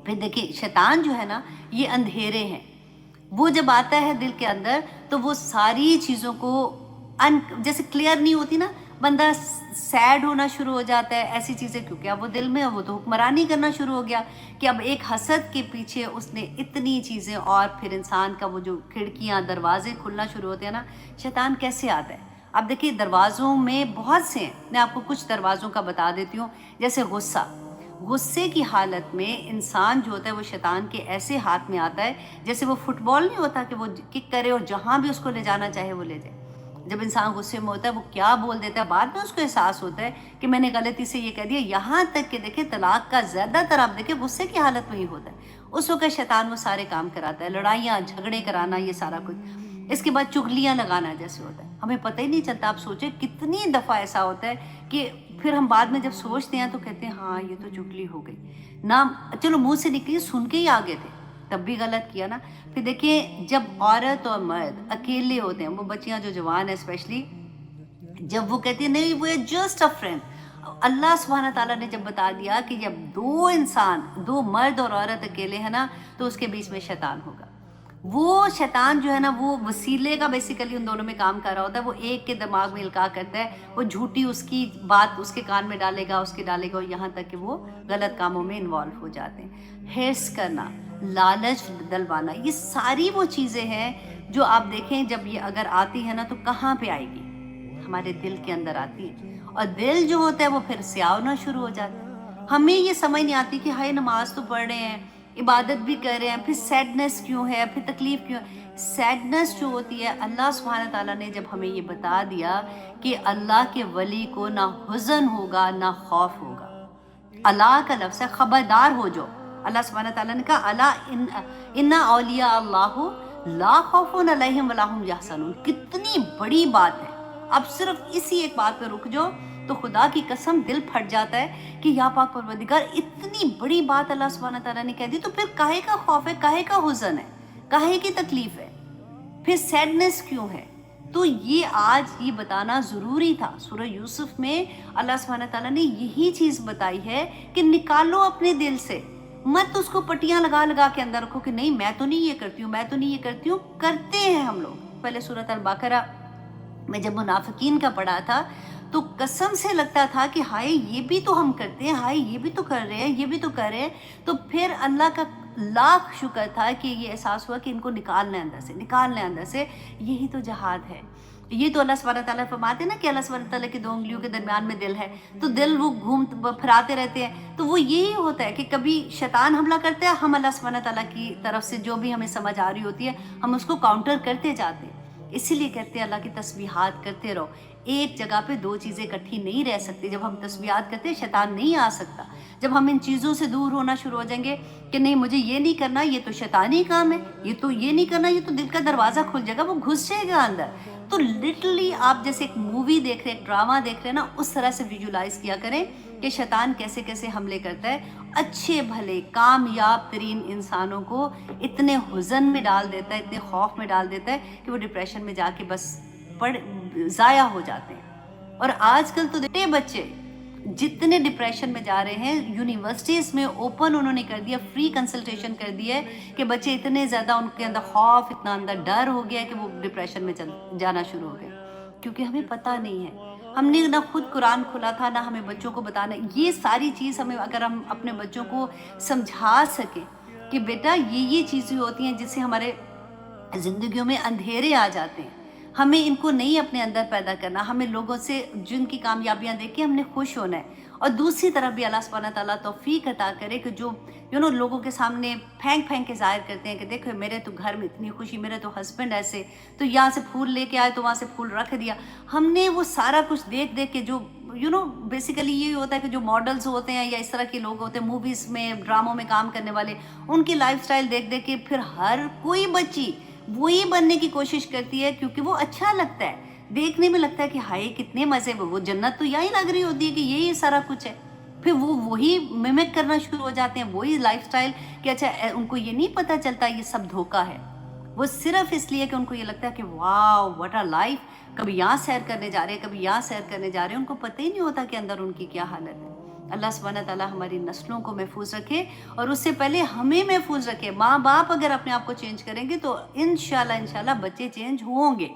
پھر دیکھیں شیطان جو ہے نا یہ اندھیرے ہیں، وہ جب آتا ہے دل کے اندر تو وہ ساری چیزوں کو جیسے کلیئر نہیں ہوتی نا، بندہ سیڈ ہونا شروع ہو جاتا ہے ایسی چیزیں، کیونکہ اب وہ دل میں وہ تو حکمرانی کرنا شروع ہو گیا کہ اب ایک حسد کے پیچھے اس نے اتنی چیزیں، اور پھر انسان کا وہ جو کھڑکیاں دروازے کھلنا شروع ہوتے ہیں نا، شیطان کیسے آتا ہے؟ اب دیکھیے دروازوں میں بہت سے ہیں، میں آپ کو کچھ دروازوں کا بتا دیتی ہوں، جیسے غصے کی حالت میں انسان جو ہوتا ہے وہ شیطان کے ایسے ہاتھ میں آتا ہے جیسے وہ فٹ بال نہیں ہوتا کہ وہ کک کرے اور جہاں بھی اس کو لے جانا چاہے وہ لے جائے۔ جب انسان غصے میں ہوتا ہے وہ کیا بول دیتا ہے، بعد میں اس کو احساس ہوتا ہے کہ میں نے غلطی سے یہ کہہ دیا، یہاں تک کہ دیکھیں طلاق کا زیادہ تر آپ دیکھیں غصے کی حالت میں ہی ہوتا ہے، اس وقت شیطان وہ سارے کام کراتا ہے، لڑائیاں جھگڑے کرانا، یہ سارا کچھ۔ اس کے بعد چغلیاں لگانا جیسے ہوتا ہے، ہمیں پتہ ہی نہیں چلتا، آپ سوچیں کتنی دفعہ ایسا ہوتا ہے کہ پھر ہم بعد میں جب سوچتے ہیں تو کہتے ہیں ہاں یہ تو چغلی ہو گئی نہ، چلو منہ سے نکلی، سن کے ہی آگے تھے تب بھی غلط کیا نا۔ پھر دیکھیں جب عورت اور مرد اکیلے ہوتے ہیں، وہ بچیاں جو جوان ہیں اسپیشلی، جب وہ کہتی ہیں نہیں وہ جسٹ اے فرینڈ، اللہ سبحانہ تعالیٰ نے جب بتا دیا کہ جب دو مرد اور عورت اکیلے ہیں نا تو اس کے بیچ میں شیطان ہوگا۔ وہ شیطان جو ہے نا وہ وسیلے کا بیسیکلی ان دونوں میں کام کر رہا ہوتا ہے، وہ ایک کے دماغ میں القاء کرتا ہے، وہ جھوٹی اس کی بات اس کے کان میں ڈالے گا، اس کے ڈالے گا، یہاں تک کہ وہ غلط کاموں میں انوالو ہو جاتے ہیں۔ حرص کرنا، لالچ دلوانا، یہ ساری وہ چیزیں ہیں جو آپ دیکھیں جب یہ اگر آتی ہے نا تو کہاں پہ آئے گی؟ ہمارے دل کے اندر آتی ہے، اور دل جو ہوتا ہے وہ پھر سیاہ ہونا شروع ہو جاتا ہے۔ ہمیں یہ سمجھ نہیں آتی کہ ہائے نماز تو پڑھ رہے ہیں، عبادت بھی کر رہے ہیں، پھر سیڈنس کیوں ہے، پھر تکلیف کیوں ہے؟ سیڈنس جو ہوتی ہے، اللہ سبحانہ تعالیٰ نے جب ہمیں یہ بتا دیا کہ اللہ کے ولی کو نہ حزن ہوگا نہ خوف ہوگا، اللہ کا لفظ ہے خبردار ہو جو، اللہ سبحانہ تعالیٰ نے کہا اللہ ان اولیاء اللہ لا خوف علیہم ولا ہم یحزنون، کتنی بڑی بات ہے۔ اب صرف اسی ایک بات پہ رک جو تو خدا کی قسم دل پھٹ جاتا ہے کہ یا پاک پروردگار اتنی بڑی بات اللہ سبحانہ تعالیٰ نے کہہ دی، تو پھر کاہے کا خوف ہے، کاہے کا حزن ہے، کاہے کی تکلیف ہے، پھر سیڈنس کیوں ہے؟ تو یہ آج یہ بتانا ضروری تھا۔ سورہ یوسف میں اللہ سبحانہ تعالیٰ نے یہی چیز بتائی ہے کہ نکالو اپنے دل سے، مت اس کو پٹیاں لگا لگا کے اندر رکھو کہ نہیں میں تو نہیں یہ کرتی ہوں، میں تو نہیں یہ کرتی ہوں، کرتے ہیں ہم لوگ۔ پہلے سورۃ البقرہ میں جب منافقین کا پڑھا تھا تو قسم سے لگتا تھا کہ ہائے یہ بھی تو ہم کرتے ہیں، ہائے یہ بھی تو کر رہے ہیں، یہ بھی تو کر رہے ہیں۔ تو پھر اللہ کا لاکھ شکر تھا کہ یہ احساس ہوا کہ ان کو نکالنا ہے اندر سے، نکالنا ہے اندر سے، یہی تو جہاد ہے۔ یہ تو اللہ سبحانہ تعالیٰ فرماتے ہیں نا کہ اللہ سبحانہ تعالیٰ کی دو انگلیوں کے درمیان میں دل ہے، تو دل وہ پھراتے رہتے ہیں، تو وہ یہی ہوتا ہے کہ کبھی شیطان حملہ کرتا ہے، ہم اللہ سبحانہ تعالیٰ کی طرف سے جو بھی ہمیں سمجھ آ رہی ہوتی ہے ہم اس کو کاؤنٹر کرتے جاتے ہیں۔ اسی لیے کہتے ہیں اللہ کی تسبیحات کرتے رہو، ایک جگہ پہ دو چیزیں اکٹھی نہیں رہ سکتی۔ جب ہم تسبیحات کرتے ہیں شیطان نہیں آ سکتا، جب ہم ان چیزوں سے دور ہونا شروع ہو جائیں گے کہ نہیں مجھے یہ نہیں کرنا، یہ تو شیطانی کام ہے، یہ نہیں کرنا، یہ تو دل کا دروازہ کھل جائے گا، وہ گھس جائے گا اندر۔ تو لٹرلی آپ جیسے ایک مووی دیکھ رہے ہیں، ایک ڈرامہ دیکھ رہے ہیں نا، اس طرح سے ویژولائز کیا کریں کہ شیطان کیسے کیسے حملے کرتا ہے، اچھے بھلے کامیاب ترین انسانوں کو اتنے حزن میں ڈال دیتا ہے، اتنے خوف میں ڈال دیتا ہے کہ وہ ڈپریشن میں جا کے بس ضائع ہو جاتے ہیں۔ اور آج کل تو دیکھتے بچے جتنے ڈپریشن میں جا رہے ہیں، یونیورسٹیز میں اوپن انہوں نے کر دیا، فری کنسلٹیشن کر دی ہے کہ بچے اتنے زیادہ ان کے اندر خوف، اتنا اندر ڈر ہو گیا کہ وہ ڈپریشن میں جانا شروع ہو گئے، کیونکہ ہمیں پتہ نہیں ہے، ہم نے نہ خود قرآن کھولا تھا نہ ہمیں بچوں کو بتانا۔ یہ ساری چیز ہمیں اگر ہم اپنے بچوں کو سمجھا سکیں کہ بیٹا یہ چیزیں ہوتی ہیں جس سے ہمارے زندگیوں میں اندھیرے آ جاتے ہیں، ہمیں ان کو نہیں اپنے اندر پیدا کرنا، ہمیں لوگوں سے جن کی کامیابیاں دیکھ کے ہم نے خوش ہونا ہے، اور دوسری طرف بھی اللہ سبحانہ تعالیٰ توفیق عطا کرے کہ جو لوگوں کے سامنے پھینک کے ظاہر کرتے ہیں کہ دیکھو میرے تو گھر میں اتنی خوشی، میرے تو ہسبینڈ ایسے، تو یہاں سے پھول لے کے آئے تو وہاں سے پھول رکھ دیا۔ ہم نے وہ سارا کچھ دیکھ کے جو بیسیکلی یہ ہوتا ہے کہ جو ماڈلز ہوتے ہیں یا اس طرح کے لوگ ہوتے ہیں موویز میں، ڈراموں میں کام کرنے والے، ان کی لائف سٹائل دیکھ کے پھر ہر کوئی بچی وہی بننے کی کوشش کرتی ہے، کیونکہ وہ اچھا لگتا ہے، دیکھنے میں لگتا ہے کہ ہائے کتنے مزے، وہ جنت تو یہی لگ رہی ہوتی ہے کہ یہی سارا کچھ ہے، پھر وہی میمک کرنا شروع ہو جاتے ہیں، وہی لائف سٹائل کہ اچھا ان کو یہ نہیں پتہ چلتا یہ سب دھوکہ ہے، وہ صرف اس لیے کہ ان کو یہ لگتا ہے کہ واو واٹ اے لائف، کبھی یہاں سیر کرنے جا رہے ہیں، کبھی یہاں سیر کرنے جا رہے ہیں، ان کو پتہ ہی نہیں ہوتا کہ اندر ان کی کیا حالت ہے۔ اللہ سبحانہ تعالیٰ ہماری نسلوں کو محفوظ رکھے، اور اس سے پہلے ہمیں محفوظ رکھے. ماں باپ اگر اپنے آپ کو چینج کریں گے تو انشاءاللہ بچے چینج ہوں گے.